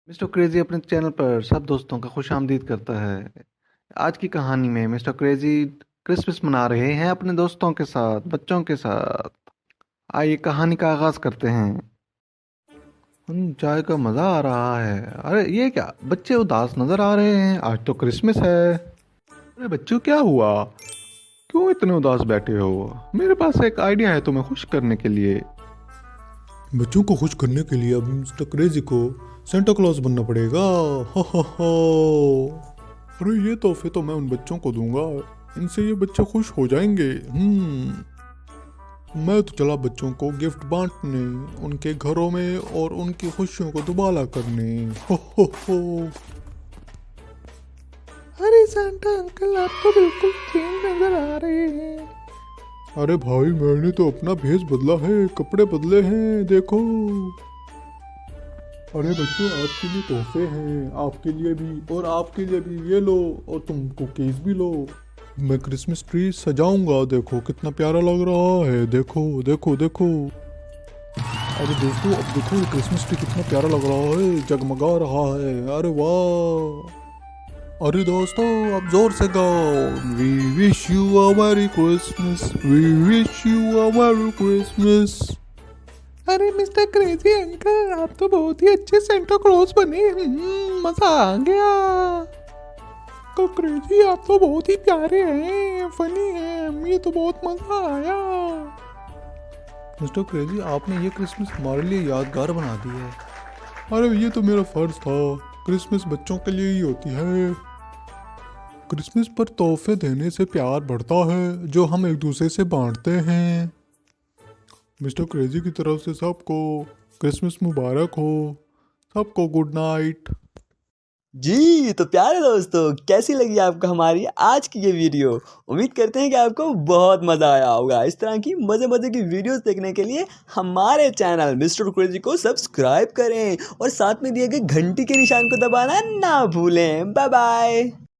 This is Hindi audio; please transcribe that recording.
मिस्टर क्रेजी अपने चैनल पर सब दोस्तों का खुश आमदीद करता है। आज की कहानी में मिस्टर क्रेजी क्रिसमस मना रहे हैं अपने दोस्तों के साथ, बच्चों के साथ। आइए कहानी का आगाज करते हैं। चाय का मजा आ रहा है। अरे ये क्या, बच्चे उदास नजर आ रहे हैं, आज तो क्रिसमस है। अरे बच्चों क्या हुआ, क्यों इतने उदास बैठे हो? मेरे पास एक आइडिया है तुम्हें खुश करने के लिए। बच्चों को खुश करने के लिए अब मिस्टर क्रेजी को सेंटा क्लॉज बनना पड़ेगा। हो। अरे ये तोहफे तो मैं उन बच्चों को दूंगा, इनसे ये बच्चे खुश हो जाएंगे। मैं तो चला बच्चों को गिफ्ट बांटने, उनके घरों में और उनकी खुशियों को दुबाला करने। हो। अरे सांता अंकल, आप तो बिल्कुल चेंज नजर आ रहे हैं। अरे भाई, मैंने तो अपना भेष बदला है, कपड़े बदले हैं, देखो। अरे बच्चों, आपके लिए तोहफे हैं, आपके लिए भी और आपके लिए भी, ये लो, और तुम कुकीज भी लो। मैं क्रिसमस ट्री सजाऊंगा, देखो कितना प्यारा लग रहा है, देखो देखो देखो। अरे दोस्तों, अब देखो ये क्रिसमस ट्री कितना प्यारा लग रहा है, जगमगा रहा है। अरे वाह। अरे दोस्तों, अब जोर से गाओ। We wish you a merry Christmas, we wish you a merry Christmas. अरे मिस्टर क्रेजी अंकल, आप तो बहुत ही अच्छे सेंटा क्लॉज बने। मजा आ गया। अंकल क्रेजी, आप तो बहुत ही प्यारे हैं, फनी हैं, ये तो बहुत मजा आया। मिस्टर क्रेजी, आपने ये क्रिसमस हमारे लिए यादगार बना दी है। अरे ये तो मेरा फर्ज था, क्रिसमस बच्चों के लिए ही होती है। क्रिसमस पर तोहफे देने से प्यार बढ़ता है, जो हम एक दूसरे से बांटते हैं। मिस्टर क्रेजी की तरफ से सबको क्रिसमस मुबारक हो, सबको गुड नाइट। जी तो प्यारे दोस्तों, कैसी लगी आपको हमारी आज की ये वीडियो। उम्मीद करते हैं कि आपको बहुत मज़ा आया होगा। इस तरह की मज़े की वीडियोस देखने के लिए हमारे चैनल मिस्टर क्रेजी को सब्सक्राइब करें और साथ में दिए गए घंटी के निशान को दबाना ना भूलें। Bye bye.